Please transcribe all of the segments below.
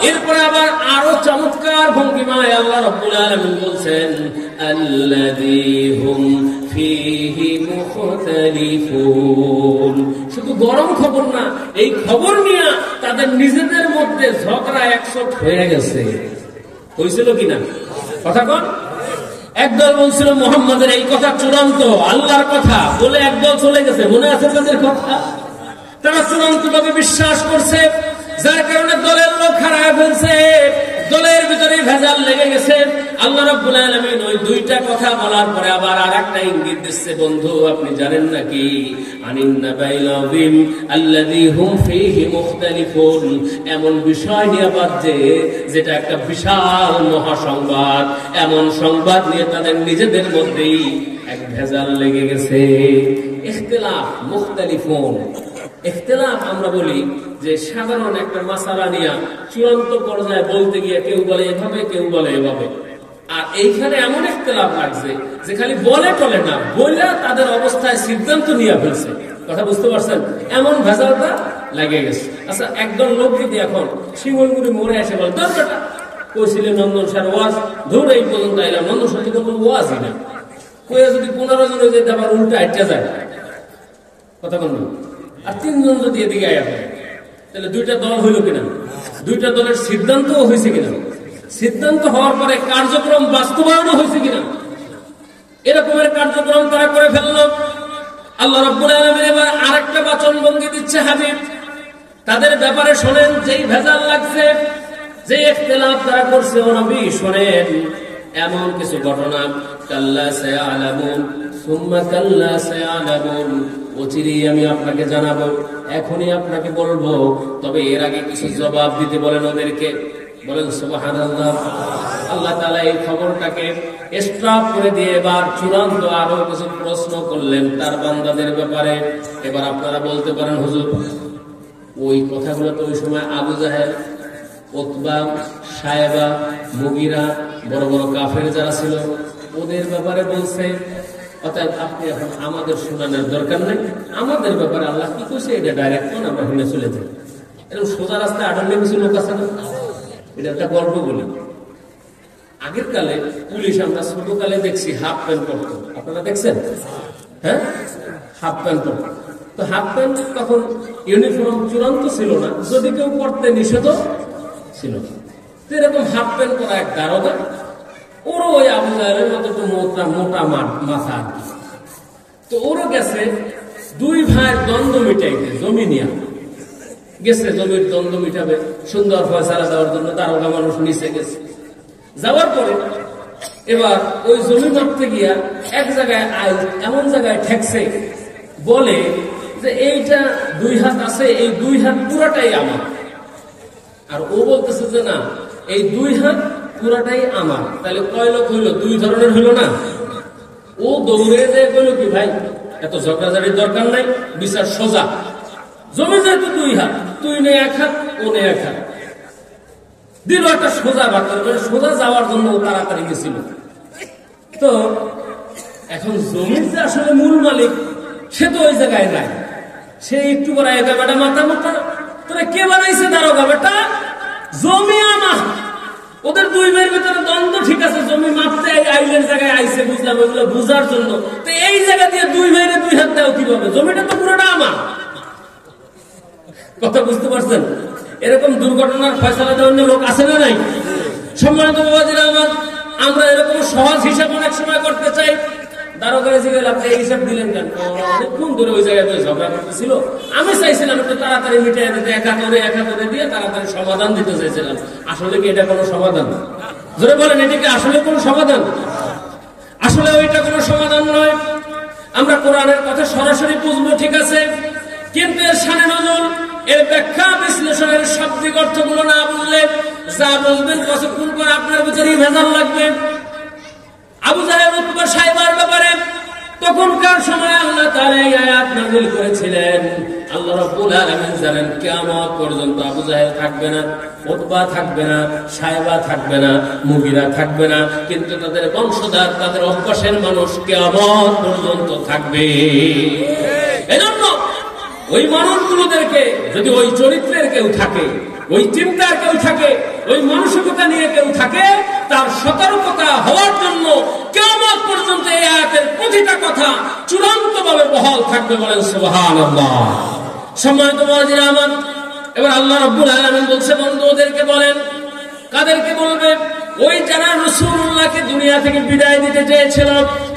এরপরে আবার আরো চমৎকার ভঙ্গিমায় আল্লাহ রাব্বুল আলামিন বলছেন আল্লাযী হুম ফীহি মুখতালিফুন। শুধু গরম খবর না, এই খবর নিয়ে তাদের নিজেদের মধ্যে ঝগড়া একশট হয়ে গেছে। হয়েছিল কিনা কথা কোন? একদল বলছিল মুহাম্মাদের এই কথা চূড়ান্ত আল্লাহর কথা বলে, একদল চলে গেছে। মনে আছে তাদের কথা? তারা চূড়ান্ত ভাবে বিশ্বাস করছে, যার কারণে দলের লোক হারায় ফেলছে, দলের ভিতরে ভেজাল লেগে গেছে। আল্লাহ রাব্বুল আলামিন ওই দুইটা কথা বলার পরে আবার আরেকটা ইঙ্গিত দিচ্ছে, বন্ধু আপনি জানেন নাকি আনিন নাবাইল আযীম আল্লাযী হুম ফীহি মুখতালিফুন, এমন বিষয় নিয়ে বাজে যেটা একটা বিশাল মহাসংবাদ, এমন সংবাদ নিয়ে তাদের নিজেদের মধ্যেই এক ভেজাল লেগে গেছে। ইখতিলাফ, মুখতালিফুন। ইখতিলাফ আমরা বলি যে সাধারণ একটা মাসালা নিয়ে চূড়ান্ত পর্যায়ে বলতে গিয়ে কেউ বলে এভাবে, কেউ বলে এভাবে। আর এইখানে এমন ইখতিলাফ লাগছে যে খালি বলে টলে না, বলে তাদের অবস্থায় সিদ্ধান্ত নিয়ে ফেলছে। কথা বুঝতে পারছেন? এমন ভেজালটা লাগে গেছে। আচ্ছা, একদল লোক যদি এখন শিমলগুড়ি মোড়ে এসে বলে দরকারটা কইছিলেন নন্দন স্যার ওয়াজ, ধরে এই পর্যন্ত এলাম, নন্দন স্যার কোনো ওয়াজই না, কয়ে যদি 15 জনে যেতে আবার উল্টা আটটা যায়, কথা বল। আর 3 জন যদি এদিকে আয়া হয়, তাহলে দুইটা দল হইল কিনা? দুইটা দলের সিদ্ধান্ত হয়েছে কিনা? সিদ্ধান্ত হওয়ার পরে কার্যক্রম বাস্তবায়ন হয়েছে কিনা? এরকমের কার্যক্রম তারা করে ফেলল। আল্লাহ রাব্বুল আলামিন এবার আরেকটা বাচন ভঙ্গি দিচ্ছে হাবিব, তাদের ব্যাপারে শোনেন যেই ভেজাল লাগছে, যে ইখতিলাফ তারা করছে, ও নবী শোনেন এমন কিছু ঘটনা, কাল্লা সায়ালামুন সুম্মা কাল্লা সায়ালামুন, অচিরেই আমি আপনাকে জানাবো, এখনই আপনাকে বলবো, তবে এর আগে কিছু জবাব দিতে বলেন ওদেরকে। বলেন সুবহানাল্লাহ। আল্লাহ তাআলা এই খবরটাকে স্টপ করে দিয়ে এবার চূড়ান্ত আরো কিছু প্রশ্ন করলেন তার বান্দাদের ব্যাপারে। এবার আপনারা বলতে পারেন হুজুর ওই কথাগুলো তো ওই সময় আবু জাহেল, উতবা, সায়েবা, মুগিরা, বড় বড় কাফের যারা ছিল ওদের ব্যাপারে বলছে, অর্থাৎ আপনি এখন আমাদের শোনানোর দরকার নেই, আমাদের ব্যাপারে আল্লাহ কি করছে এটা ডাইরেক্ট কোন আমরা শুনে চলে যাই। এরকম সোজা রাস্তায় আটান্ন কিছু লোক আছে না। এটা একটা গল্প বলি। আগের কালে পুলিশ আমরা ছোট কালে দেখছি হাফ প্যান্ট পরতো, আপনারা দেখছেন? হ্যাঁ, হাফ প্যান্ট পরতো। তো হাফ প্যান্ট তখন ইউনিফর্ম চূড়ান্ত ছিল না, যদি কেউ পরতে নিষেধ ছিল। তো এরকম হাফ প্যান্ট পরা এক দারোগা, ওরও ওই আবু জাহেলের মতো একটু মোটা মাথা আর কি। তো ওরও গেছে দুই ভাইয়ের দ্বন্দ্ব মিটাইতে, জমি নিয়ে গেছে, জমির দ্বন্দ্ব মিটাবে, সুন্দর ফয়সালা দেওয়ার জন্য দারোগা মানুষ নিচে গেছে। যাওয়ার পরে এবার ওই জমি মাপতে গিয়া এক জায়গায় এমন জায়গায় ঠেকছে, বলে যে এইটা 2 হাত আছে, এই 2 হাত পুরাটাই আমার। আর ও বলতেছে যে না, এই 2 হাত পুরাটাই আমার। তাহলে কয় লোক হইল? 2 ধরনের হইল না। ও দৌড়ে যেয়ে কইল কি ভাই এত ঝগড়াঝাড়ির দরকার নাই, বিচার সোজা, জমি যেহেতু 2 হাত, তুই নে 1 হাত, ও নে 1 হাত, দিল একটা সোজা বাক্য। সোজা যাওয়ার জন্য ও তাড়াতাড়ি গেছিল। তো এখন জমির যে আসলে মূল মালিক সে তো ওই জায়গায় নাই, সে একটু করে বেটা মাথা মাথা তোরা কে বানাইছে দারোগা বেটা, জমি আমার। ওদের 2 ভাইয়ের ভিতরে দ্বন্দ্ব, ঠিক আছে, জমি মাপতে আইলের জায়গায় আইসে, বুঝলাম, ওইগুলো বুঝার জন্য। তো এই জায়গা দিয়ে 2 ভাইয়ের 2 হাত দেওয়া কিভাবে? জমিটা তো পুরোটা আমার। কথা বুঝতে পারছেন? এরকম দুর্ঘটনার ফয়সালা দেওয়ার লোক আছে না নাই? সম্মানিত বাবাজিরা আমার, আমরা এরকম সহজ হিসাব অনেক সময় করতে চাই। দারোগারে জিজ্ঞেস আপনি এই হিসাব দিলেন কেন? অনেকক্ষণ ধরে ওই জায়গায় ঝগড়া করতেছিল, আমি চাইছিলাম একটু তাড়াতাড়ি মিটিয়ে দিতে, 1 হাতে দিয়ে তাড়াতাড়ি সমাধান দিতে চাইছিলাম। আসলে কি এটা কোনো সমাধান? জোরে বলেন, এটা কি আসলে কোনো সমাধান? আসলে ওইটা কোনো সমাধান নয়। আমরা কোরআনের কথা সরাসরি বুঝবো, ঠিক আছে, কিন্তু এর শানে নজুল, এর ব্যাখ্যা বিশ্লেষণের শাব্দিক অর্থগুলো না বুঝলে যা বুঝবেন কতক্ষণ পর আপনার ভিতরেই ভেজাল লাগবে। আবু জাহেল, উতবা, সাইবার ব্যাপারে তখনকার সময় আল্লাহ তাআলা এই আয়াত নাযিল করেছিলেন। আল্লাহ রাব্বুল আলামিন জানেন কিয়ামত পর্যন্ত আবু জাহেল থাকবে না, উতবা থাকবে না, সাইবা থাকবে না, মুগিরা থাকবে না, কিন্তু তাদের বংশধর, তাদের অভ্যাসের মানুষ কিয়ামত পর্যন্ত থাকবে। এজন্য ওই মানুষগুলোদেরকে যদি ওই চরিত্রের কেউ থাকে, ওই চিন্তার কেউ থাকে, ওই মানসিকতা নিয়ে কেউ থাকে, তার সতর্কতা হওয়ার জন্য কিয়ামত পর্যন্ত এই আয়াতের প্রতিটা কথা চূড়ান্ত ভাবে বহাল থাকবে। বলেন সুবহানাল্লাহ। সম্মানিত মুআজ্জিন আমার, এবার আল্লাহ রাব্বুল আলামিন বলছে, বন্ধু ওদেরকে বলেন। কাদেরকে বলবে? ওই যারা রাসূলুল্লাহকে দুনিয়া থেকে বিদায় দিতে চেয়েছিল,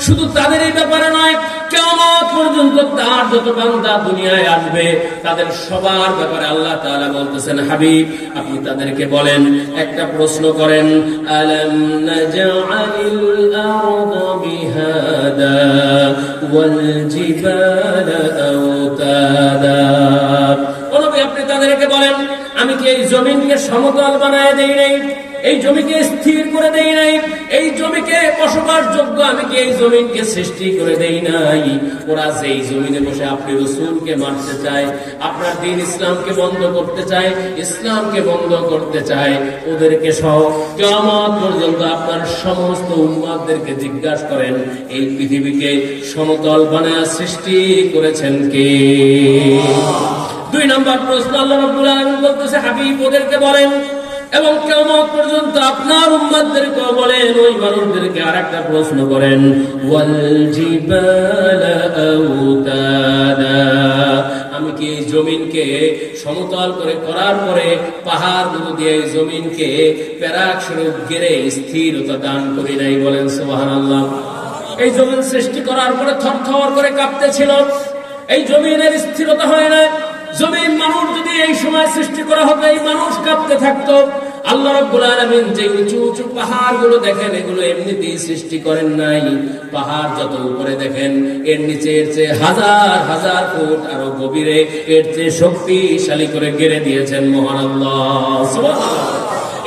শুধু তাদের এই ব্যাপারে নয়, কিয়ামত পর্যন্ত তার যত বান্দা দুনিয়ায় আসবে তাদের সবার ব্যাপারে আল্লাহ তাআলা বলতেছেন, হাবিব আপনি তাদেরকে বলেন, একটা প্রশ্ন করেন, আলাম নাজআলিল আরদা বিহাদা ওয়াল জিবালা আওতাদা। ও নবী, আপনি তাদেরকে বলেন, আমি কি এই জমিনকে সমতল বানায় দেই নাই? এই জমিকে স্থির করে দেই নাই? এই জমিকে বসবাসযোগ্য আমি কি এই জমিনকে সৃষ্টি করে দেই নাই? ওরা যেই জমিনে বসে আপনি রাসূলকে মারতে চায়, আপনার দ্বীন ইসলামকে বন্ধ করতে চায়, ইসলামকে বন্ধ করতে চায়, ওদেরকে সহ কিয়ামত পর্যন্ত আপনার সমস্ত উম্মতদেরকে জিজ্ঞাসা করেন, এই পৃথিবীকে সমতল বানায় সৃষ্টি করেছেন কে? 2 নম্বর প্রশ্ন আল্লাহ রাব্বুল আলামিন বলতেছে, হাবিব ওদেরকে বলেন। এবং কিয়ামত পর্যন্ত আপনার উম্মতদেরকে বলেন, ওই মানুষদেরকে আরেকটা প্রশ্ন করেন, ওয়াল জিবালা আওতাদা। আমি কি এই জমিনকে সমতল করে করার পরে পাহাড়গুলো দিয়ে এই জমিনকে প্যারাক স্বরূপ গেড়ে স্থিরতা দান করি নাই? বলেন সুবহানাল্লাহ। এই জমিন সৃষ্টি করার পরে থরথর করে কাঁপতেছিল, এই জমিনের স্থিরতা হয় না। জমিন মানুষ যদি এই সময় সৃষ্টি করা হতো, এই মানুষ কাঁপতে থাকতো। আল্লাহ রাব্বুল আলামিন যে উঁচু উঁচু পাহাড়গুলো দেখেন, এগুলো এমনিতেই সৃষ্টি করেন নাই। পাহাড় যত উপরে দেখেন, এর নিচে এর চেয়ে হাজার হাজার ফুট আরো গভীরে, এর চেয়ে শক্তিশালী করে গেড়ে দিয়েছেন মহান আল্লাহ সুবহানাল্লাহ।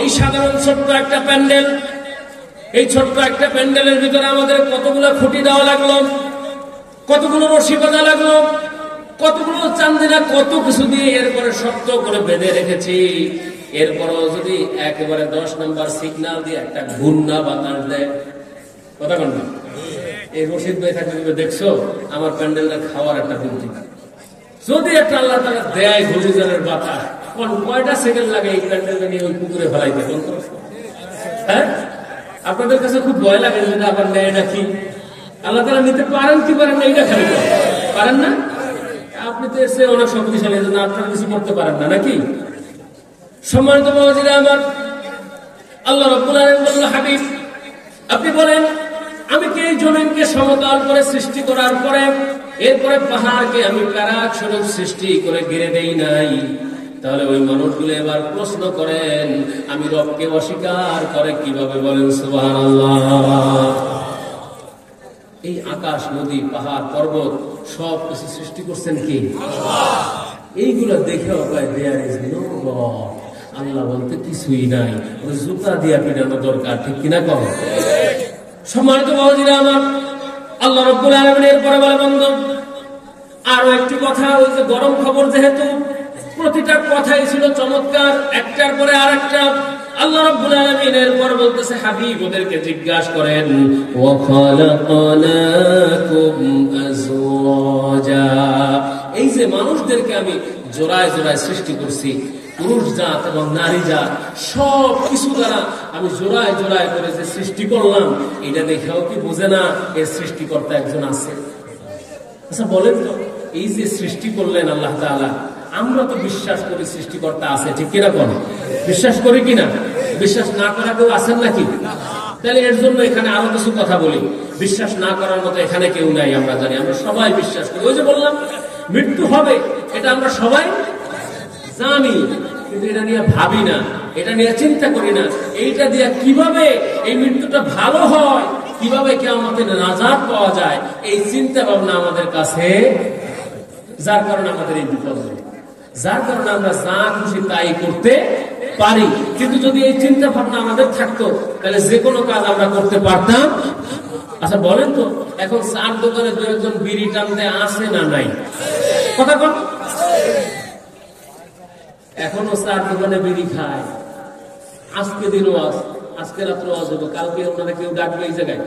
এই সাধারণ ছোট্ট একটা প্যান্ডেল, এই ছোট্ট একটা প্যান্ডেলের ভিতরে আমাদের কতগুলো খুঁটি দেওয়া লাগলো, কতগুলো রশি বাঁধা লাগলো, কতগুলো চান্দিনা, কত কিছু দিয়ে এরপরে শক্ত করে বেঁধে রেখেছি। এরপরও যদি একেবারে 10 নম্বর সিগন্যাল দিয়ে একটা ঘূর্ণা বাতাস দেয়, কথা বল না, এই রশিদ ভাই থাকবে, দেখছো আমার প্যান্ডেলটা খাওয়ার একটা বুদ্ধি। যদি একটা আল্লাহ তাআলা দেয় ঘূর্ণিঝড়ের বাতাস, কয়টা সেকেন্ড লাগে এই প্যান্ডেলটা নিয়ে ওই পুকুরে ফেলাইতে? হ্যাঁ, আপনাদের কাছে খুব ভয় লাগে যদি আবার নেয় নাকি? আল্লাহ তাআলা নিতে পারেন কি পারেন না, এইটা খালি পারেন না? আপনি তো এসে অনেক শক্তিশালী, আপনারা কিছু করতে পারেন না নাকি? সম্মানিত মুআজ্জিন আমার, আল্লাহ রাব্বুল আলামিন বলল, হাবিব আপনি বলেন, আমি কি এই জমিনকে সমতল করে সৃষ্টি করার পরে এরপরে পাহাড়কে আমি প্যারাক স্বরূপ সৃষ্টি করে ঘিরে দেই নাই? তাহলে ওই মানুষগুলো এবার প্রশ্ন করেন, আমি রবকে অস্বীকার করে কিভাবে? বলেন সুবহানাল্লাহ। এই আকাশ, নদী, পাহাড়, পর্বত সব কিছু সৃষ্টি করছেন কি? এইগুলো দেখেও দেয়ার ইজ নো গড, আল্লাহ বলতে কিছুই নাই। ওই জুতা দিয়া পিটানো দরকার, ঠিক কিনা কম? সম্মানিত মুআজ্জিন আমার, আল্লাহ রাব্বুল আলামিন এরপরে বলে, বন্ধু আরো একটি কথা, ওই যে গরম খবর, যেহেতু প্রতিটা কথাই ছিল চমৎকার, একটার পরে আরেকটা। আল্লাহ রাব্বুল আলামিন এরপর বলতেছে, হাবিব ওদেরকে জিজ্ঞাসা করেন, ওয়া খালাকনাকুম আজওয়াজা। এই যে মানুষদেরকে আমি জোড়ায় জোড়ায় সৃষ্টি করছি, পুরুষ জাত এবং নারী জাত সব কিছু দ্বারা আমি জোড়ায় জোড়ায় করে যে সৃষ্টি করলাম, এটা দেখেও কি বুঝে না এর সৃষ্টিকর্তা একজন আছে? আচ্ছা বলেন তো, এই যে সৃষ্টি করলেন আল্লাহ তাআলা, আমরা তো বিশ্বাস করি সৃষ্টিকর্তা আছে, ঠিক কিনা? কোন বিশ্বাস করি কিনা? বিশ্বাস না করা কেউ আছেন নাকি? তাহলে এর জন্য এখানে আরো কিছু কথা বলি। বিশ্বাস না করার মতো এখানে কেউ নাই, আমরা জানি, আমরা সবাই বিশ্বাস করি। ওই যে বললাম মৃত্যু হবে, এটা আমরা সবাই জানি, কিন্তু এটা নিয়ে ভাবি না, এটা নিয়ে চিন্তা করি না। এইটা দিয়ে কিভাবে এই মৃত্যুটা ভালো হয়, কিভাবে কিয়ামতে নাজাত পাওয়া যায়, এই চিন্তা ভাবনা আমাদের কাছে, যার কারণে আমাদের এই বিপদ হয়, যার কারণে আমরা যা খুশি তাই করতে পারি। কিন্তু যদি এই চিন্তা ভাবনা আমাদের থাকতো, তাহলে যে কোনো কাজ আমরা করতে পারতাম। আচ্ছা বলেন তো, এখন চার দোকানে 2-1 বিড়ি টানতে আসে না নাই? কথা বল। এখনো চার দোকানে বিড়ি খায়। আজকে দিনও আজকে রাত্রে আজ হবে, কালকে আপনারা কেউ ডাকবে এই জায়গায়?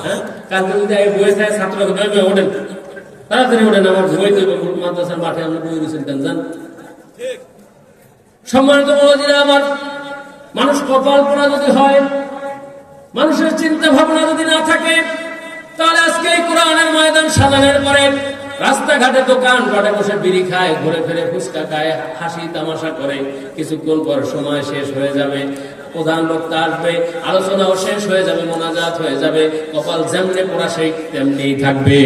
হ্যাঁ, কালকে যদি বয়ে থাকে ছাত্ররা ওঠেন, তাড়াতাড়ি ওঠেন, আমার বই দেবে মাদ্রাসার মাঠে আমরা বই রয়েছেন, জান। সম্মানিত মুআজ্জিন আমার, মানুষ কপাল পোড়া যদি হয়, মানুষের চিন্তা ভাবনা যদি না থাকে, তাহলে আজকে এই কোরআনের ময়দান সাজানোর পরে রাস্তাঘাটে দোকান ঘাটে বসে বিড়ি খায়, ঘুরে ফিরে ফুচকা খায়, হাসি তামাশা করে, কিছুক্ষণ পর সময় শেষ হয়ে যাবে, প্রধান বক্তা আসবে, আলোচনাও শেষ হয়ে যাবে, মোনাজাত হয়ে যাবে, কপাল যেমনে পোড়া সেই তেমনিই থাকবে।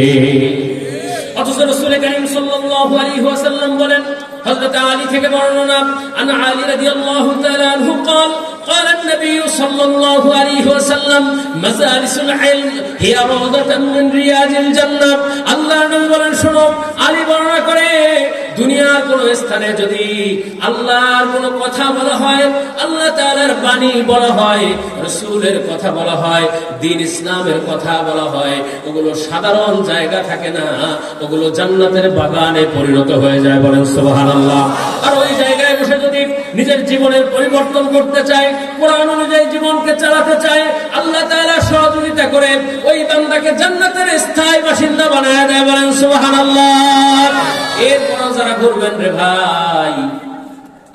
অথচ রাসূল কারীম সাল্লাল্লাহু আলাইহি ওয়াসাল্লাম বলেন, হযরত আলী থেকে বর্ণনা, আন আলী রাদিয়াল্লাহু তাআলা আনহু قال قال النبي صلى الله عليه وسلم مجالس العلم هي روضة من رياض الجنة। আল্লাহর নবী বলেন, শোনো, আলী বর্ণনা করে, দুনিয়ার কোন স্থানে যদি আল্লাহর কোন কথা বলা হয়, আল্লাহ তাআলার বাণী বলা হয়, রাসূলের কথা বলা হয়, দ্বীন ইসলামের কথা বলা হয়, ওগুলো সাধারণ জায়গা থাকে না, ওগুলো জান্নাতের বাগানে পরিণত হয়ে যায়। বলেন সুবহানাল্লাহ। আর ওই জায়গায় বসে যদি নিজের জীবনের পরিবর্তন করতে চায়, কোরআন অনুযায়ী জীবনকে চালাতে চায়, আল্লাহ তাআলা সহযোগিতা করে ওই বান্দাকে জান্নাতের স্থায়ী বাসিন্দা বানায় দেয়। বলেন সুবহানাল্লাহ। এরপর যারা করবেন রে ভাই,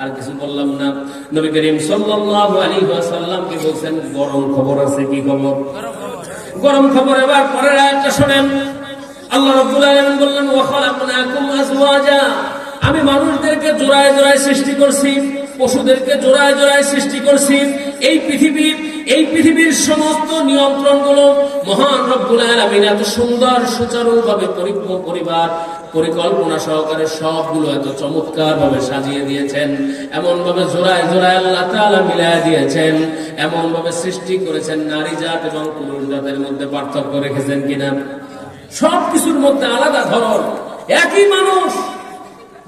আর কিছু বললাম না, নবী করিম সাল্লাল্লাহু আলাইহি ওয়াসাল্লাম কি বলছেন? গরম খবর আছে। কি খবর? গরম খবর। এবার পরের আয়াতটা শুনেন। আল্লাহ রাব্বুল আলামিন বললেন, ওয়া খালাকনাকুম আজওয়াজা, আমি মানুষদেরকে জোড়ায় জোড়ায় সৃষ্টি করছি, পশুদেরকে জোড়ায় জোড়ায় সৃষ্টি করছি। এই পৃথিবীর সমস্ত নিয়ন্ত্রণগুলো মহান রব্বুল আলামিন এত সুন্দর সুচারুভাবে পরিকল্পনা সহকারে সবগুলো এত চমৎকার ভাবে সাজিয়ে দিয়েছেন, এমন ভাবে জোড়ায় জোড়ায় আল্লাহ তাআলা মিলায় দিয়েছেন, এমন ভাবে সৃষ্টি করেছেন, নারী জাত এবং পুরুষ জাতের মধ্যে পার্থক্য রেখেছেন কিনা, সবকিছুর মধ্যে আলাদা ধরন। একই মানুষ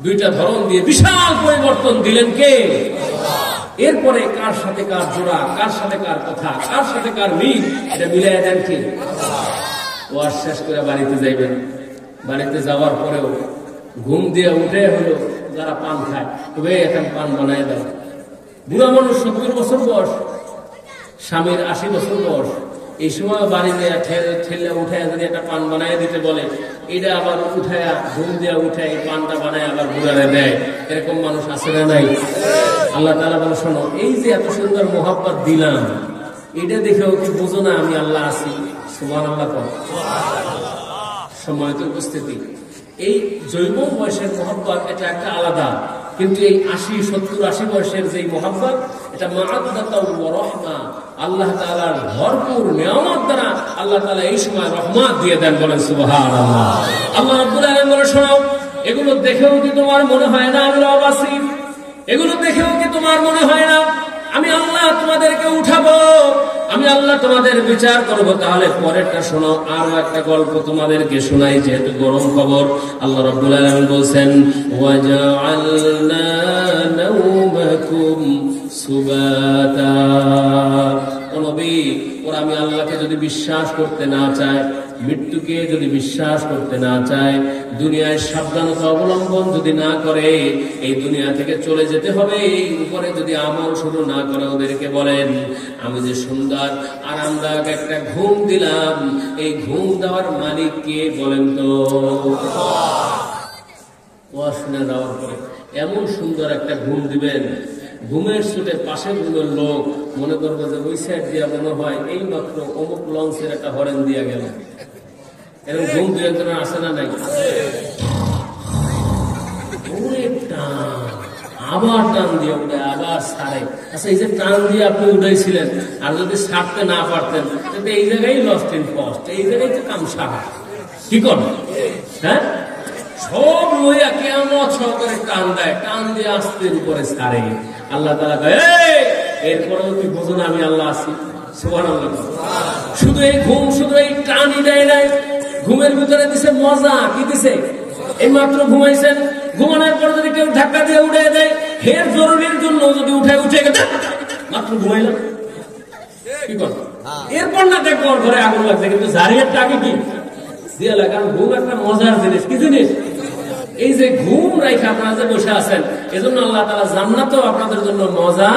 দুইটা ধরন দিয়ে বিশাল পরিবর্তন দিলেন কে? এরপরে কার সাথে কার জোড়া, কার সাথে কার কথা, কার সাথে কার মিল, এটা মিলাই দেন কে? ওয়াজ শেষ করে বাড়িতে যাইবেন, বাড়িতে যাওয়ার পরেও ঘুম দিয়ে উঠে হলো যারা পান খায়, তবে এখন পান বানায় দাও। বুড়া মানুষ 70 বছর বয়স, স্বামীর 80 বছর বয়স, এই সময় বাড়িতে ঠেলে উঠায় যদি একটা পান বানায় দিতে বলে, এটা আবার উঠায় ঘুম দিয়ে উঠে এই পানটা বানায় আবার বুড়ারে দেয়। এরকম মানুষ আছে না নাই? আল্লাহ তাআলা বলে, শোনো, এই যে এত সুন্দর মোহাব্বত দিলাম, এটা দেখেও কি বোঝো না আমি আল্লাহ আছি? সুবহানাল্লাহ। সম্মানিত উপস্থিতি, এই জৈব বয়সের মোহাব্বত এটা একটা আলাদা, কিন্তু এই 70-80 বয়সের যে মোহাব্বত, এটা মাআদ্দাতাউ ওয়া রাহমা, আল্লাহ তাআলার ভরপুর নিয়ামত দ্বারা আল্লাহ তাআলা এই সময় রহমত দিয়ে দেন। বলেন সুবহানাল্লাহ। আল্লাহ রাব্বুল আলামিন বলে, শোনো, এগুলো দেখেও কি তোমার মনে হয় না আমি রব আছি? এগুলো দেখেও কি তোমার মনে হয় না আমি আল্লাহ তোমাদেরকে উঠাবো, আমি আল্লাহ তোমাদের বিচার করব? তাহলে পরেরটা শোনো, আরো একটা গল্প তোমাদেরকে শোনাই, যেহেতু গরম খবর। আল্লাহ রাব্বুল আলামিন বলছেন, ওয়া জাআলনা নাওমাকুম সুবাতা। ও নবী, ওরা আমি আল্লাহকে যদি বিশ্বাস করতে না চায়, মৃত্যুকে যদি বিশ্বাস করতে না চায়, দুনিয়ায় সাবধানতা অবলম্বন যদি না করে, এই দুনিয়া থেকে চলে যেতে হবে, এই উপরে যদি আমল শুরু না করে, ওদেরকে বলেন, আমি যে সুন্দর আরামদায়ক একটা ঘুম দিলাম, এই ঘুম দেওয়ার মালিক কে বলেন তো? শুনে যাওয়ার পরে এমন সুন্দর একটা ঘুম দিবেন, ঘুমের ছুটে পাশে ঘুমের লোক মনে করবে যে ওই সাইড দিয়া মনে হয় এই মাত্র অমুক লঞ্চের একটা হরেন দিয়া গেল। এরকম ঘুম দু একজনের আসে না নাই? আবার টান দিয়ে উঠে আবার ছাড়ে। আচ্ছা, এই যে টান দিয়ে আপনি উঠেছিলেন, আর যদি ছাড়তে না পারতেন, এই জায়গায় লস্ট ইন কস্ট, এই জায়গায় তো কাম সারা। কি করবে? হ্যাঁ, সব লইয়া কিয়ামত সহকারে টান দেয়, টান দিয়ে আস্তের উপরে ছাড়ে। আল্লাহ তাআলা কয়, এরপরেও তুই বোঝো না আমি আল্লাহ আছি? সুবহানাল্লাহ। শুধু এই ঘুম, শুধু এই টানই দেয় নাই, ঘুমের ভিতরে দিছে মজা। কি দিছে? এই মাত্র ঘুমাইছেন, ঘুমানোর পর যদি কেউ ধাক্কা দিয়ে উঠে দেয়, হের জরুরির জন্য যদি উঠে গেছে, মাত্র ঘুমাইলাম, কি কর? এরপর না দেখবো ঘরে আগুন লাগছে, কিন্তু জারিয়ারটা আগে কি দিয়ে লাগে? কারণ ঘুম একটা মজার জিনিস। কি জিনিস? এই যে ঘুম রাইখে আপনারা যে বসে আছেন, এজন্য আল্লাহ তাআলা জান্নাতেও আপনাদের জন্য মজা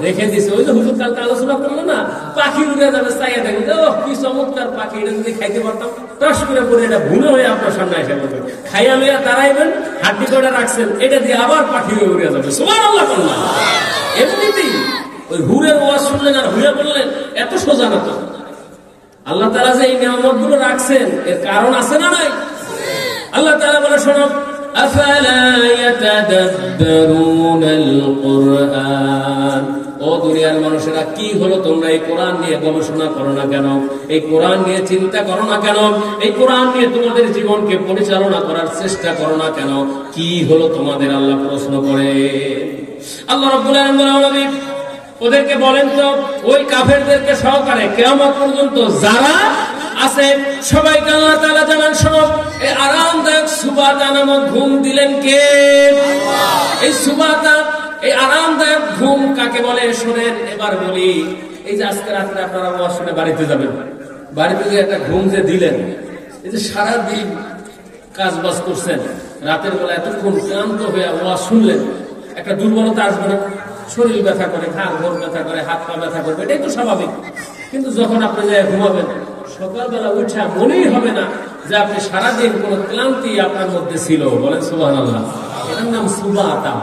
রেখে দিছে। ওই যে হুজুর কালকে আলোচনা করলো না, পাখি উড়ে যাবে, চাইয়া দেখবেন, ও কি চমৎকার পাখি, এটা যদি খাইতে পারতাম, টস করে পরে এটা ভুলে হয়ে আপনার সামনে এসে বলবে, খাইয়া লইয়া দাঁড়াইবেন, হাড্ডি করে রাখছেন, এটা দিয়ে আবার পাখি উড়ে যাবে। সুবহানাল্লাহ। এমনিতেই ওই হুরের ওয়াজ শুনলেন আর হুরে বললেন, এত সোজা না তো। আল্লাহ তাআলা যে এই নিয়ামত গুলো রাখছেন এর কারণ আছে না নাই? আল্লাহ তাআলা বলে, শোনো, আফালা ইয়াতাদাব্বারুনাল কুরআন, ও দুনিয়ার মানুষেরা, কি হলো তোমরা এই কোরআন নিয়ে গবেষণা করো না কেন? এই কোরআন নিয়ে চিন্তা করো না কেন? এই কোরআন নিয়ে তোমাদের জীবনকে পরিচালনা করার চেষ্টা করো না কেন? কি হলো তোমাদের? আল্লাহ প্রশ্ন করে। আল্লাহ রাব্বুল আলামিন ওদেরকে বলেন তো, ওই কাফেরদেরকে সহকারে কিয়ামত পর্যন্ত যারা আছে সবাইকে আল্লাহ তাআলা জানান, শোনো, এই আরামদায়ক সুবাতা নামক ঘুম দিলেন কে? এই সুবাতা, এই আরামদায়ক ঘুম কাকে বলে শোনেন। এবার বলি, এই যে আজকে রাত্রে আপনারা ওয়াজ শুনে বাড়িতে যাবেন, বাড়িতে যে একটা ঘুম যে দিলেন, এই যে সারাদিন কাজ বাজ করছেন, রাতের বেলা এতক্ষণ ক্লান্ত হয়ে ওয়াজ শুনলেন, একটা দুর্বলতা আসবে না? শরীর ব্যথা করে, ঘাড় ঘোর ব্যথা করে, হাত পা ব্যথা করবে, এটাই তো স্বাভাবিক। কিন্তু যখন আপনি যায় ঘুমাবেন, সকালবেলা উঠে মনেই হবে না যে আপনি সারাদিন কোন ক্লান্তি আপনার মধ্যে ছিল। বলেন সুবহানাল্লাহ। এটার নাম সুবাতা।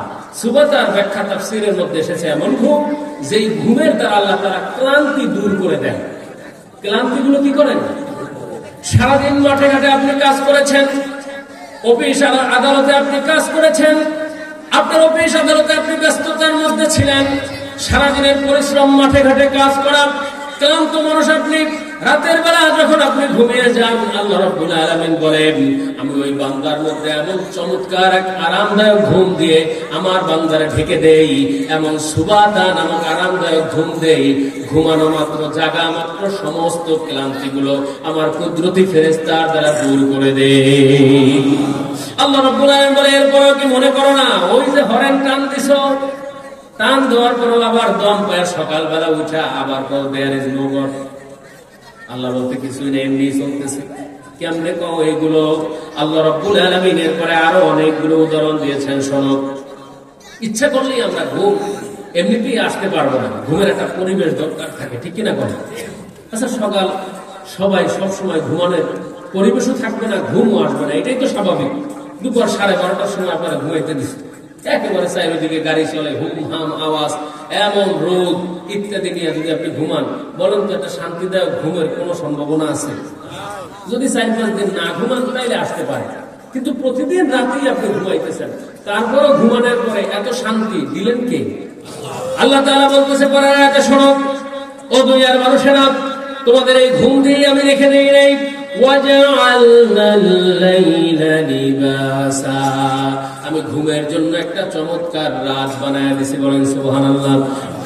সুবাতার ব্যাখ্যা তাফসীরের মধ্যে এসেছে এমন ঘুম, যেই ঘুমের দ্বারা আল্লাহ তাআলা ক্লান্তি দূর করে দেন। ক্লান্তিগুলো কি করেন? সারাদিন মাঠে ঘাটে আপনি কাজ করেছেন, অফিস আদালতে আপনি কাজ করেছেন, আপনার অফিস আদালতে আপনি ব্যস্ততার মধ্যে ছিলেন, সারাদিনের পরিশ্রম, মাঠে ঘাটে কাজ করা, ক্লান্ত মানুষ আপনি। রাতের বেলা যখন আপনি ঘুমিয়ে যান, আল্লাহ রাব্বুল আলামিন বলেন, আমি ওই বান্দার মধ্যে এমন চমৎকার এক আরামদায়ক ঘুম দিয়ে আমার বান্দারে ঢেকে দেই, এমন সুবাতা নামক আরামদায়ক ঘুম দেই, ঘুমানো মাত্র, জাগা মাত্র সমস্ত ক্লান্তিগুলো আমার কুদরতি ফেরেশতার দ্বারা দূর করে দেই। আল্লাহ রাব্বুল আলামিন বলে, এরপরও কি মনে করো না ওই যে হরেন টান দিছো, টান দেওয়ার পর আবার দম পায় সকালবেলা উঠা আবার বল দেয়ার ইজ নো গড। আল্লাহ বলতে কিছুই নেই, এমনি চলতেছে। কেমনে কও এগুলো? আল্লাহ রাব্বুল আলামিন এরপরে আরো অনেকগুলো উদাহরণ দিয়েছেন। শোনো, ইচ্ছা করলেই আমরা ঘুম এমনিতেই আসতে পারবো না, ঘুমের একটা পরিবেশ দরকার থাকে, ঠিক কিনা বলেন? আচ্ছা, সকাল সবাই সবসময় ঘুমানোর পরিবেশও থাকবে না, ঘুমও আসবে না, এটাই তো স্বাভাবিক। দুপুর 12:30টার সময় আপনারা ঘুমাইতে দিচ্ছে, একেবারে চারিদিকে গাড়ি চলে, হুম হাম আওয়াজ, এমন রোদ ইত্যাদি নিয়ে যদি আপনি ঘুমান, বলেন তো একটা শান্তিদায়ক ঘুমের কোনো সম্ভাবনা আছে? যদি 4-5 দিন না ঘুমান তাইলে আসতে পারে, কিন্তু প্রতিদিন রাতেই আপনি ঘুমাইতেছেন, তারপরও ঘুমানোর পরে এত শান্তি দিলেন কে? আল্লাহ তাআলা বলতেছে পরের আয়াতে, শোনো, ও দুনিয়ার মানুষেরা, তোমাদের এই ঘুম দিয়ে আমি রেখে দেই নাই, আমি ঘুমের জন্য একটা চমৎকার রাত বানায় দিছি। বলেন সুবহানাল্লাহ।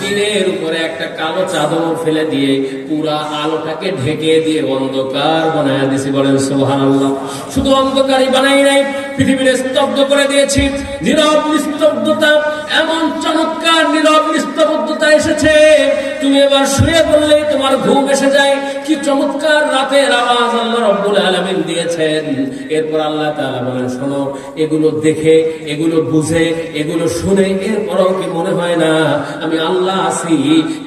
দিনের উপরে একটা কালো চাদর ফেলে দিয়ে পুরা আলোটাকে ঢেকে দিয়ে অন্ধকার বানায় দিছি। বলেন সুবহানাল্লাহ। শুধু অন্ধকারই বানাই নাই, পৃথিবীর স্তব্ধ করে দিয়েছি। নীরব নিস্তব্ধতা, এমন চমৎকার নীরব নিস্তব্ধতা এসেছে, তুমি এবার শুয়ে বললেই তোমার ঘুম এসে যায়। কি চমৎকার রাতের আওয়াজ আল্লাহ রাব্বুল আলামিন দিয়েছেন। এরপর আল্লাহ তাআলা বলেন, শোনো, এগুলো দেখে, এগুলো বুঝে, এগুলো শুনে এরপরও কি মনে হয় না আমি আল্লাহ আছি,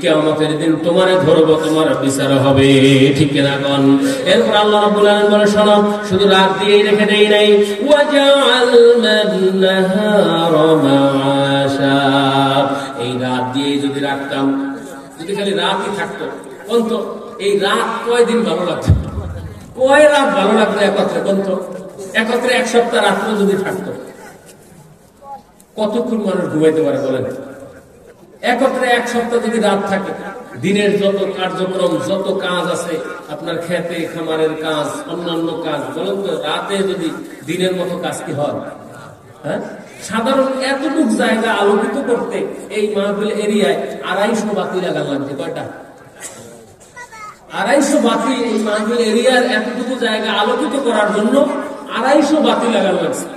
কিয়ামতের দিন তোমারে ধরবো, তোমার বিচার হবে, ঠিক কিনা কোন? এরপর আল্লাহ রাব্বুল আলামিন বলেন, শোনো, শুধু রাত দিয়েই রেখে দেই নাই, ওয়াজআলনান নাহারা মাআশা, এই রাত দিয়ে যদি রাখতাম, যদি খালি রাতই থাকতো, বলতো এই রাত কয়দিন ভালো লাগছে, কয় রাত ভালো লাগতো একত্রে, বলতো একত্রে 1 সপ্তাহ রাত্র যদি থাকতো, কতক্ষণ মানুষ ঘুমাইতে পারে বলেন? একত্রে 1 সপ্তাহ যদি রাত থাকে, দিনের যত কার্যক্রম, যত কাজ আছে, আপনার খেতে খামারের কাজ, অন্যান্য কাজ, বলেন তো রাতে যদি দিনের মতো কাজ কি হয়? হ্যাঁ, সাধারণ এতটুকু জায়গা আলোকিত করতে এই মাহফিল এরিয়ায় 250 বাতি লাগান লাগছে। কয়টা? 250 বাতি। এই মাহফিল এরিয়ার এতটুকু জায়গা আলোকিত করার জন্য 250 বাতি লাগান লাগছে।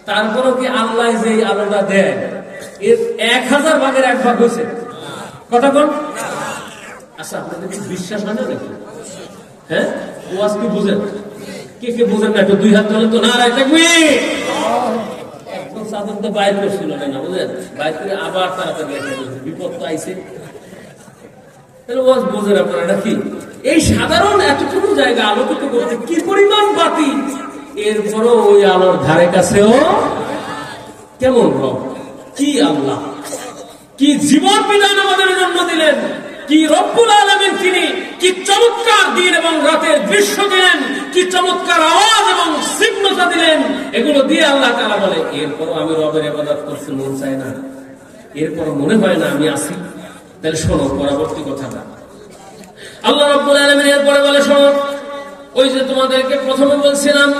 তারপরও কি আল্লাহ যে আলোটা দেয় এর 1000 ভাগের 1 ভাগ হয়েছে? কথা কোন? আচ্ছা, আপনাদের কি বিশ্বাস হয় না নাকি? হ্যাঁ, ওয়াজ কি বুঝেন? কে কে বুঝেন না একটু 2 হাত তোলেন তো। নারায়ে তাকবীর। একদম সাধারণ তো বাইর করছিল না, বুঝলেন? বাইর করে আবার তাড়াতাড়ি বিপদ তো আইছে। তাহলে ওয়াজ বুঝেন আপনারা নাকি? এই সাধারণ এতটুকু জায়গা আলোকিত করতে কি পরিমাণ বাতি, এরপরও ওই আলোর ধারে কাছেও কেমন রব, কি আল্লাহ, কি জীবন বিধান আমাদের জন্য দিলেন। দিন এবং রাতের দৃশ্য দিলেন, কি চমৎকার আওয়াজ এবং সিগনতা দিলেন, এগুলো দিয়ে আল্লাহ তাআলা বলে এরপর আমি রবের ইবাদত করতে মন চায় না, এরপর মনে হয় না আমি আসি। তাহলে শোনো পরবর্তী কথাটা, আল্লাহ রাব্বুল আলামিন এরপরে বলে শোনো, ওই যে তোমাদেরকে প্রথমে বলছিলাম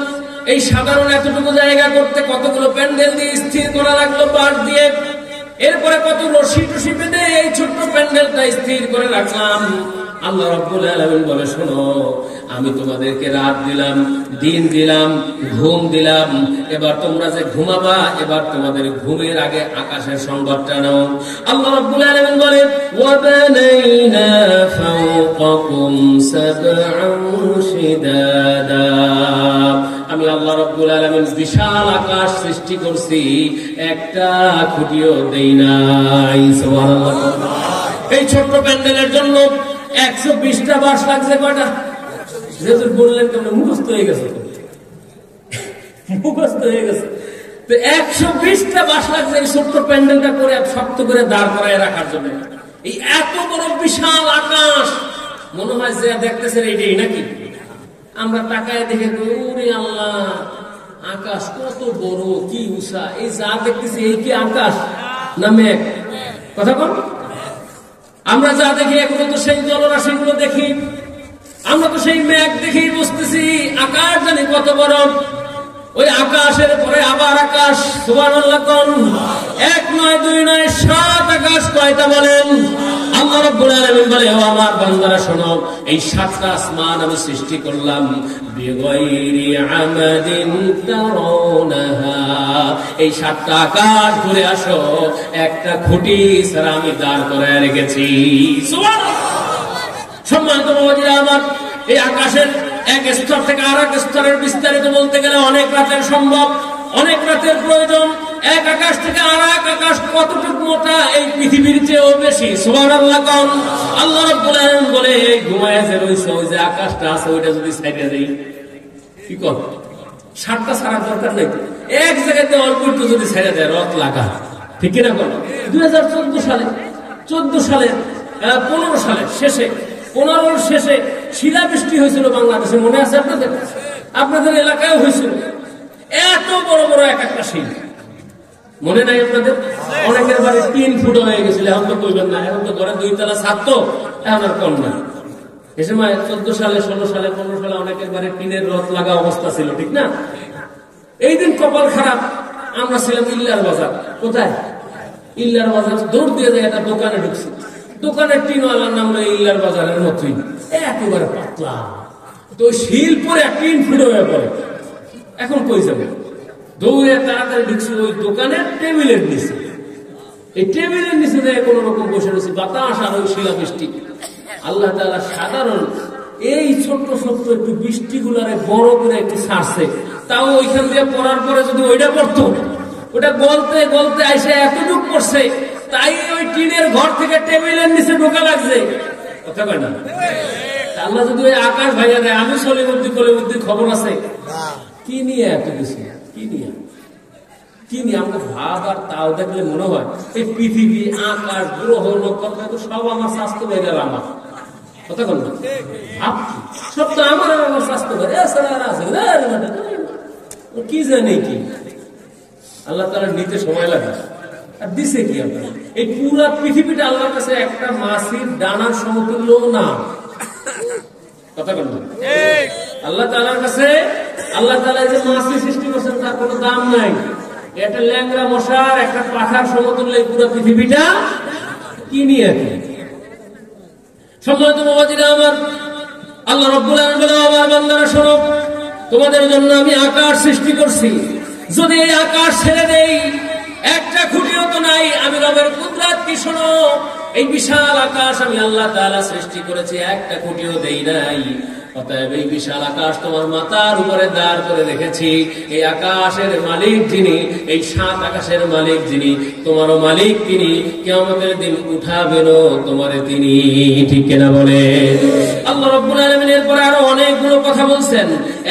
এই সাধারণ এতটুকু জায়গা করতে কতগুলো প্যান্ডেল দিয়ে স্থির করা লাগলো পাশ দিয়ে, এরপরে কত রশি টসি বেঁধে এই ছোট্ট প্যান্ডেলটা স্থির করে রাখলাম। আল্লাহ রাব্বুল আলামিন বলে শোনো, আমি তোমাদেরকে রাত দিলাম, দিন দিলাম, ঘুম দিলাম, এবার তোমরা যে ঘুমাবা, এবার তোমাদের ঘুমের আগে আকাশের সংবাদটা নাও। আল্লাহ রাব্বুল আলামিন বলেন ওয়া বানাইনা ফাওকাকুম সাবআন শিদাদা, আমি আল্লাহ রাব্বুল আলামিন বিশাল আকাশ সৃষ্টি করছি, একটা খুঁটিও দেই নাই। সুবহানাল্লাহ। এই ছোট্ট প্যান্ডেলের জন্য 120টা বাঁশ লাগছে। কয়টা? যেহেতু বললেন কেমন মুখস্থ হয়ে গেছে, মুখস্থ হয়ে গেছে। তো 120টা বাঁশ লাগছে এই ছোট্ট প্যান্ডেলটা করে শক্ত করে দাঁড় করায় রাখার জন্য। এই এত বড় বিশাল আকাশ মনে হয় যে দেখতেছেন এইটাই নাকি? আমরা তাকায় দেখে ওরে আল্লাহ, আকাশ কত বড়, কি উষা, এই যা দেখতেছি এই কি আকাশ না মেঘ? কথা বল। আমরা যা দেখি এখনো তো সেই জলরাশিগুলো দেখি, আমরা তো সেই মেঘ দেখেই বুঝতেছি আকাশ জানি কত বড়। ওই আকাশের পরে আবার আকাশ। সুবহানাল্লাহ। কোন 1 নয় 2 নয় 7 আকাশ কয়টা বলেন? আল্লাহ রাব্বুল আলামিন বলে ও আমার বান্দারা শোনো, এই 7টা আসমান আমি সৃষ্টি করলাম বিগাইরি আমাদিন তারাউনাহা। এই 7টা আকাশ ঘুরে আসো, একটা খুঁটি ছাড়া আমি দাঁড় করায় রেখেছি। সুবহানাল্লাহ। সম্মানিত বাবাজিরা আমার, এই আকাশের এক স্তর থেকে আর এক স্তরের বিস্তারিত বলতে গেলে অনেক রাতের সম্ভব, অনেক রাতের প্রয়োজন। এক আকাশ থেকে আর এক আকাশ কতটুকু মোটা? এই পৃথিবীর চেয়েও বেশি। সুবহানাল্লাহ। কোন আল্লাহ রাব্বুল আলামিন বলে এই ঘুমায় যে রইছে ওই যে আকাশটা আছে ওইটা যদি সাইডে দেই, কি কর 7টা ছাড়া দরকার নেই, এক জায়গাতে অল্প একটু যদি সাইডে দেয় রথ লাগা, ঠিক কিনা? কোন 2014 সালে 15 সালের শেষে 15 শেষে শিলাবৃষ্টি হয়েছিল বাংলাদেশে, মনে আছে আপনাদের? আপনাদের এলাকায় হয়েছিল। এত বড় বড় এক একটা শিল, মনে নাই আপনাদের? অনেকের বাড়ি 3 ফুট হয়ে গেছিল। এখন তো কইবেন না, এখন তো ঘরে 2 তলা ছাদ, তো এখন আর কম না। এ সময় 14 সালে 16 সালে 15 সালে অনেকের বাড়ি টিনের রথ লাগা অবস্থা ছিল, ঠিক না? এই দিন কপাল খারাপ, আমরা ছিলাম ইল্লার বাজার। কোথায়? ইল্লার বাজার। দৌড় দিয়ে যায় একটা দোকানে ঢুকছি, দোকানের টিনওয়ালার নাম হলো ইল্লার বাজারের মতোই, একেবারে পাতলা। তো শিল পরে 3 ফুট হয়ে পড়ে। এখন কই যাবে? দৌড়ে তাড়াতাড়ি ঢুকছি ওই দোকানের টেবিলের নিচে। এই টেবিলের নিচে কোন রকম বসে রয়েছে, বাতাস আর ওই শিলাবৃষ্টি। আল্লাহ তাআলা সাধারণ এই ছোট্ট ছোট্ট একটু বৃষ্টিগুলারে বড় করে একটু ছাড়ছে, তাও ওইখান দিয়ে পড়ার পরে যদি ওইটা পড়তো, ওটা গলতে গলতে আইসে এতটুকু পড়ছে, তাই ওই টিনের ঘর থেকে টেবিলের নিচে ঢোকা লাগছে। কথা কয় না? আল্লাহ যদি ওই আকাশ ভাইয়া দেয়, আমি সলিমুদ্দিন খবর আছে কি নিয়ে এত কিছু, কি নিয়ে আমরা ভাব, আর তাও দেখলে মনে হয় এই পৃথিবী, আকাশ, গ্রহ, নক্ষত্র সব আমার স্বাস্থ্য হয়ে গেল। আমার কথা বল না, সব তো আমার স্বাস্থ্য কি জানে কি আল্লাহ তাআলা নিতে সময় লাগে। আর দিছে কি আপনার? এই পুরা পৃথিবীটা আল্লাহর কাছে একটা মাছির ডানার সমতুল্য না। কথা বল না। আল্লাহ তাআলার কাছে, আল্লাহ তাআলা যে মাছি সৃষ্টি করছেন তার কোনো দাম নাই। একটা ল্যাংড়া মশার একটা পাখার সমতুল্য এই পুরো পৃথিবীটা কি নিয়ে? সম্মানিত বাবাজিরা আমার, আল্লাহ রাব্বুল আলামিন বলে আমার বান্দারা শোনো, তোমাদের জন্য আমি আকাশ সৃষ্টি করছি, যদি এই আকাশ ছেড়ে দেই একটা খুঁটিও তো নাই। আমি রবের কুদরত কি শোনো, এই বিশাল আকাশ আমি আল্লাহ তাআলা সৃষ্টি করেছি, একটা খুঁটিও দেই নাই। অতএব এই বিশাল আকাশ তোমার মাথার উপরে দাঁড় করে রেখেছি। এই আকাশের মালিক যিনি, এই 7 আকাশের মালিক যিনি, তোমারও মালিক তিনি, কিয়ামতের দিন উঠাবেন তোমারে তিনি, ঠিক কিনা বলে? আল্লাহ রাব্বুল আলামিন এরপরে আরো অনেকগুলো কথা বলছেন,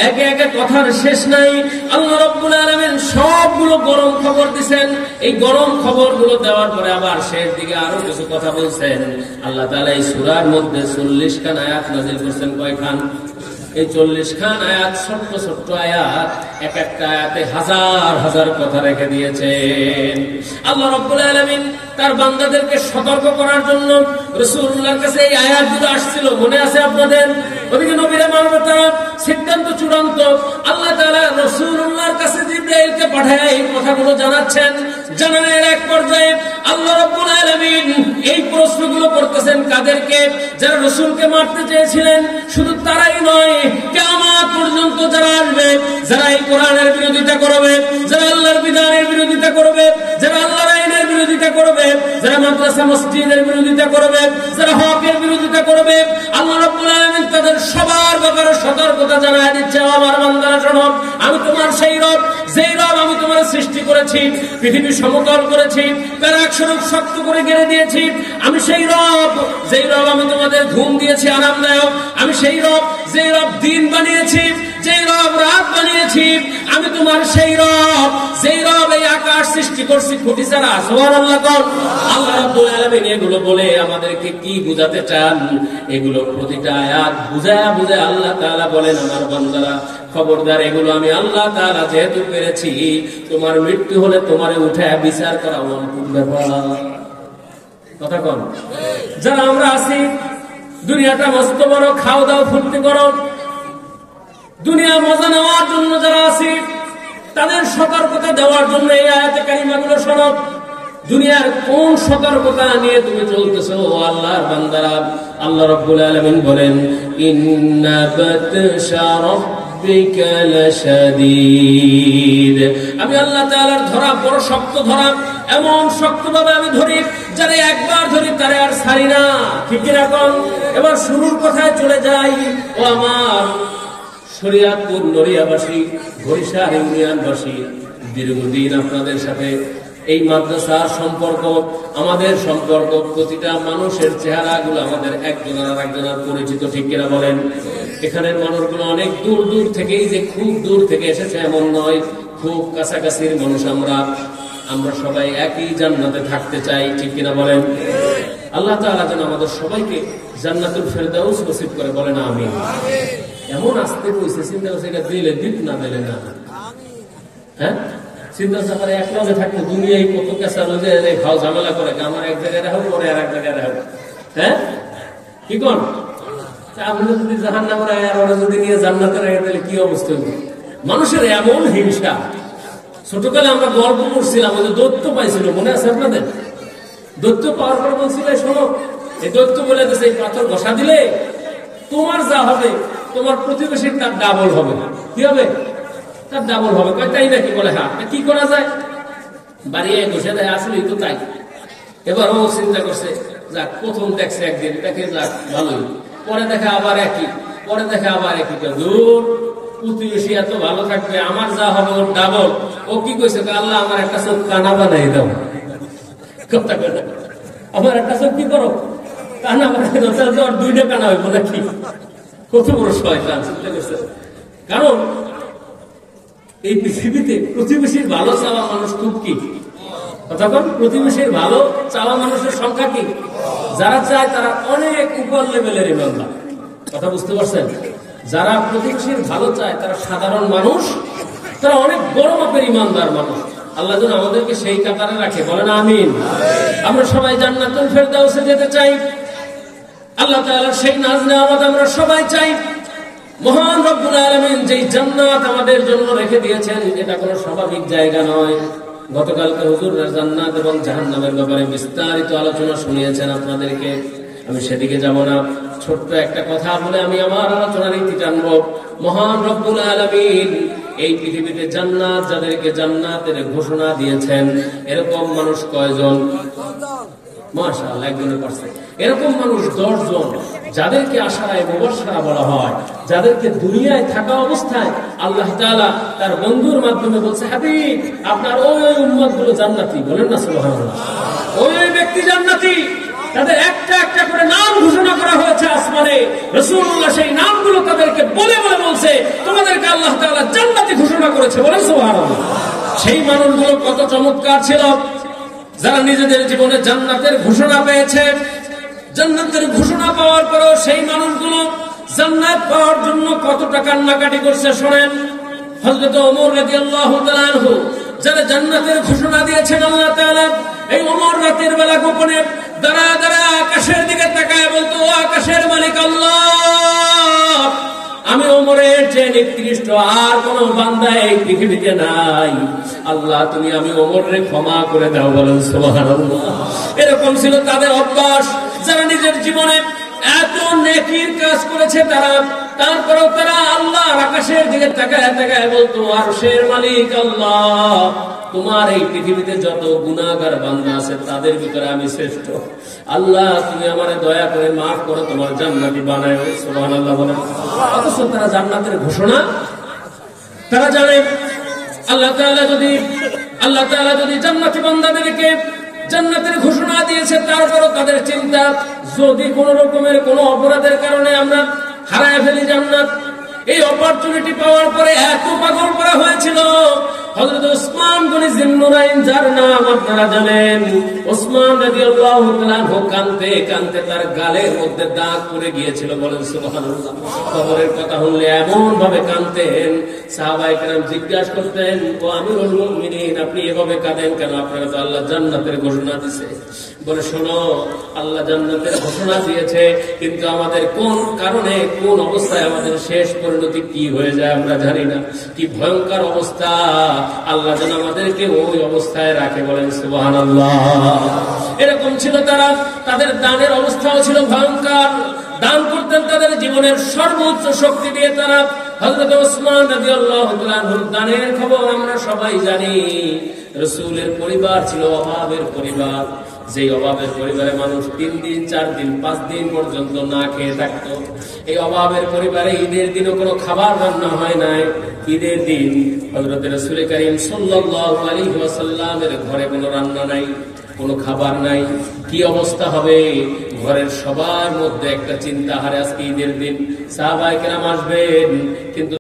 একে একে কথার শেষ নাই। আল্লাহ রাব্বুল আলামিন সবগুলো গরম খবর দিচ্ছেন। এই গরম খবরগুলো দেওয়ার পরে আবার শেষ দিকে আরো কিছু কথা বলছেন। আল্লাহ তাআলা এই সূরার মধ্যে 40 খান আয়াত নাযিল করেছেন। কয়খান? এই 40 খান আয়াত, ছোট্ট ছোট্ট আয়াত, এক একটা আয়াতে হাজার হাজার কথা রেখে দিয়েছেন। আল্লাহ রাব্বুল আলামিন তার বান্দাদেরকে সতর্ক করার জন্য রাসূলুল্লাহর কাছে এই আয়াতগুলো আসছিল, মনে আছে আপনাদের? ওদিকে নবীরা মানবে তারা সিদ্ধান্ত চূড়ান্ত। আল্লাহ তাআলা রাসূলুল্লাহর কাছে জিবরাইলকে পাঠায় এই কথাগুলো জানাচ্ছেন। জানানোর এক পর্যায়ে আল্লাহ রাব্বুল আলামিন এই প্রশ্নগুলো করতেছেন কাদেরকে? যারা রাসূলকে মারতে চেয়েছিলেন। শুধু তারাই নয়, কিয়ামত পর্যন্ত যারা আসবে, যারা এই কোরআনের বিরোধিতা করবে, যারা আল্লাহর বিধানের বিরোধিতা করবে, যারা আল্লাহর আইনের বিরোধিতা করবে, যারা মাদ্রাসা মসজিদের বিরোধিতা করবে, যারা হকের বিরোধিতা করবে, আল্লাহ রাব্বুল আলামিন তাদের সবার ব্যাপারে সতর্কতা জানায় দিচ্ছে। আমার বান্দারা শোনো, আমি তোমার সেই রব, যেই রব আমি তোমার সৃষ্টি করেছি, পৃথিবী সমতল করেছি, প্যারাক স্বরূপ শক্ত করে ঘিরে দিয়েছি। আমি সেই রব, যেই রব আমি তোমাদের ঘুম দিয়েছি আরামদায়ক। আমি সেই রব, যেই রব দিন বানিয়েছি, যেই রব রাত বানিয়েছি। আমি তোমার সেই রব, যেই রব এই আকাশ সৃষ্টি করছি খুঁটি ছাড়া। সুবহানাল্লাহ। আল্লাহ রাব্বুল আলামিন এগুলো বলে আমাদেরকে কি বুঝাতে চান? এগুলো প্রতিটা আয়াত বুঝায়া বুঝায়া আল্লাহ তাআলা বলেন, আমার বান্দারা খবরদার, এগুলো আমি আল্লাহ তাআলা যেহেতু পেরেছি, তোমার মৃত্যু হলে তোমারে উঠায় বিচার করা অন্তিম ব্যাপার। কথা কন? যারা আমরা আছি, দুনিয়াটা মস্ত বড়, খাও দাও ফুর্তি করো, দুনিয়া মজা নেওয়ার জন্য যারা আছি, তাদের সতর্কতা দেওয়ার জন্য এই আয়াতে কারিমাগুলো শোনো। দুনিয়ার কোন সতর্কতা নিয়ে তুমি চলতেছো আল্লাহর বান্দারা? আল্লাহ রাব্বুল আলামিন বলেন, ইন্না বাতশা রাব্বিকা লাশাদীদ। আমি আল্লাহ তাআলার ধরা বড় শক্ত ধরা, এমন শক্তভাবে আমি ধরি, যারা একবার ধরি তারে আর ছাড়ি না। ঠিক এরকম। এবার শুরুর কথায় চলে যাই। ও আমার শরীয়তপুর নড়িয়াবাসী, ঘড়িসার ইউনিয়নবাসী, দীর্ঘদিন আপনাদের সাথে এই মাদ্রাসার সম্পর্ক, আমাদের সম্পর্ক, প্রতিটা মানুষের চেহারাগুলো আমাদের একজনের আর একজনের পরিচিত। ঠিক কিনা বলেন? এখানের মানুষগুলো অনেক দূর দূর থেকেই যে খুব দূর থেকে এসেছে এমন নয়, খুব কাছাকাছির মানুষ। আমরা সবাই একই জান্নাতে থাকতে চাই। ঠিক কিনা বলেন? আল্লাহ তাআলা যেন আমাদের সবাইকে জান্নাতুল ফেরদাউস নসিব করে। বলেন আমিন। এমন আসতে কইছে, চিন্তা করছে এটা দিলে দিত, না দিলে না। হ্যাঁ, চিন্তা চাপারে এক লগে থাকতে দুনিয়ায় কত কেঁচা রোজে খাও ঝামেলা করে, আমার এক জায়গায় রাখো, পরে আর এক জায়গায় রাখো। হ্যাঁ, কি কোন? আপনি যদি জাহান্নামে রাখেন আর ওরা যদি নিয়ে জান্নাতে রাখে, তাহলে কি অবস্থা হবে? মানুষের এমন হিংসা। ছোটকালে আমরা গল্প করছিলাম, ওই যে দৈত্য পাইছিল, মনে আছে আপনাদের? দৈত্য পাওয়ার পর বলছিল, শোনো, এই দৈত্য বলে দিচ্ছে, এই পাথর ঘষা দিলে তোমার যা হবে, তোমার প্রতিবেশীর তার ডাবল হবে। কি হবে? তার ডাবল হবে। তাই নাকি? বলে হ্যাঁ। কি করা যায়? বাড়িয়ে ঘষে দেয়। আসলেই তো তাই। এবার ও চিন্তা করছে, যাক, প্রথম দেখছে একদিন, দেখে যাক ভালোই, পরে দেখে আবার একই, পরে দেখে আবার একই। দূর, প্রতিবেশী এত ভালো থাকবে, আমার যা হবে ওর ডাবল। ও কি কইছে? আল্লাহ আমার একটা চোখ কানা বানাই দাও। কথা কথা, আমার একটা চোখ কি করো, কানা বানাই দাও। তাহলে তো আর দুইটা কানা হইব নাকি? কত বড় শয়তান! চিন্তা করছে। কারণ এই পৃথিবীতে প্রতিবেশীর ভালো চাওয়া মানুষ খুব কি, তখন প্রতিবেশীর ভালো চাওয়া মানুষের সংখ্যা কি? যারা চায় তারা অনেক উপর লেভেলের ইমানদার। কথা বুঝতে পারছেন? যারা প্রতিবেশীর ভালো চায় তারা সাধারণ মানুষ, তারা অনেক বড় মাপের ইমানদার মানুষ। আল্লাহ যেন আমাদেরকে সেই কাতারে রাখে। বলেন আমিন। আমরা সবাই জান্নাতুল ফেরদাউসে যেতে চাই। আল্লাহ তাআলার সেই নাজ নেয়ামত আমরা সবাই চাই। মহান রব্বুল আলামিন যেই জান্নাত আমাদের জন্য রেখে দিয়েছেন, এটা কোনো স্বাভাবিক জায়গা নয়। গতকালকে হুজুররা জান্নাত এবং জাহান্নামের ব্যাপারে বিস্তারিত আলোচনা শুনিয়েছেন আপনাদেরকে। আমি সেদিকে যাব না। ছোট্ট একটা কথা বলে আমি আমার আলোচনার ইতি টানব। মহান রব্বুল আলামিন এই পৃথিবীতে জান্নাত, যাদেরকে জান্নাতের ঘোষণা দিয়েছেন, এরকম মানুষ কয়জন? মাশাআল্লাহ, একজনের পাশে এরকম মানুষ 10 জন, যাদেরকে আশারায়ে মুবাশশারা বলা হয়, যাদেরকে দুনিয়ায় থাকা অবস্থায় আল্লাহ তাআলা তার বন্ধুর মাধ্যমে বলছে, হাবিব, আপনার ওই উম্মতগুলো জান্নাতি। বলেন না সুবহানাল্লাহ। ওই ব্যক্তি জান্নাতি। তাদের একটা একটা করে নাম ঘোষণা করা হয়েছে আসমানে। রাসূলুল্লাহ সেই নামগুলো তাদেরকে বলে বলে বলছে, তোমাদেরকে আল্লাহ তাআলা জান্নাতি ঘোষণা করেছে। বলেন সুবহানাল্লাহ। সেই মানুষগুলো কত চমৎকার ছিল, যারা নিজেদের জীবনে জান্নাতের ঘোষণা পেয়েছে। জান্নাতের ঘোষণা পাওয়ার পরেও সেই মানুষগুলো জান্নাত পাওয়ার জন্য কতটা কান্নাকাটি করছে শোনেন। হযরত ওমর রাদিয়াল্লাহু তাআলা আনহু যারা জান্নাতের ঘোষণা দিয়েছেন আল্লাহ তাআলা, এই ওমর রাতের বেলা গোপনে দাঁড়া দাঁড়া আকাশের দিকে তাকায় বলতো, ও আকাশের মালিক আল্লাহ, আমি ওমরের চেয়ে নিকৃষ্ট আর কোন বান্দা এই পৃথিবীতে নাই, আল্লাহ তুমি আমি ওমরকে ক্ষমা করে দাও, বলেন সুবহানাল্লাহ। এরকম ছিল তাদের অভ্যাস। যারা নিজের জীবনে এত নেকির কাজ করেছে তারা, তারপরেও তারা আল্লাহর আকাশের দিকে তাকায় তাকায় বলতো, আরশের মালিক আল্লাহ, তোমার এই পৃথিবীতে যত গুনাহগার বান্দা আছে তাদের ভিতরে আমি শ্রেষ্ঠ, আল্লাহ তুমি আমারে দয়া করে মাফ করো, তোমার জান্নাতি বানায়, সুবহানাল্লাহ বলেন। অথচ তারা জান্নাতের ঘোষণা তারা জানে। আল্লাহ তাআলা যদি জান্নাতি বান্দাদেরকে জান্নাতের ঘোষণা দিয়েছে, তারপরও তাদের চিন্তা, যদি কোন রকমের কোন অপরাধের কারণে আমরা হারায় ফেলি জান্নাত, এই অপরচুনিটি পাওয়ার পরে এত পাগল করা হয়েছিল। হযরত ওসমান গনি জিন্নুরাইন, যার নাম আপনারা জানেন, ওসমান রাদিয়াল্লাহু তাআলা কাঁদতে কাঁদতে তার গালের মধ্যে দাগ পড়ে গিয়েছিল, বলেন সুবহানাল্লাহ। কবরের কথা শুনলে এমন ভাবে কাঁদতেন, সাহাবায়ে কেরাম জিজ্ঞাসা করতেন, ও আমিরুল মুমিনিন, আপনি এভাবে কাঁদেন কেন? আপনারা তো আল্লাহ জান্নাতের ঘোষণা দিয়েছে। বলে, শোনো, আল্লাহ জান্নাতের ঘোষণা দিয়েছে, কিন্তু আমাদের কোন কারণে কোন অবস্থায় আমাদের শেষ পরিণতি কি হয়ে যায় আমরা জানি না। কি ভয়ঙ্কর অবস্থা, আল্লাহ যেন আমাদেরকে ওই অবস্থায় রাখে, বলেন সুবহানাল্লাহ। এরকম ছিল তারা। তাদের দানের অবস্থাও ছিল ভয়ঙ্কর। দান করতেন তাদের জীবনের সর্বোচ্চ শক্তি দিয়ে তারা। হযরত ওসমান রাদিয়াল্লাহু তাআলা দানের খবর আমরা সবাই জানি। রাসূলের পরিবার ছিল অভাবের পরিবার, যে অভাবের পরিবারে মানুষ 3 দিন 4 দিন 5 দিন পর্যন্ত না খেয়ে থাকতো। এই অভাবের পরিবারে ঈদের দিনও কোনো খাবার রান্না হয় নাই। ঈদের দিন হযরত রাসূল করিম সাল্লাল্লাহু আলাইহি ওয়াসাল্লামের ঘরে কোনো রান্না নাই, কোনো খাবার নাই। কি অবস্থা হবে? ঘরের সবার মধ্যে একটা চিন্তা, হারে আজকে ঈদের দিন, সাহাবায়ে কেরাম আসবেন, কিন্তু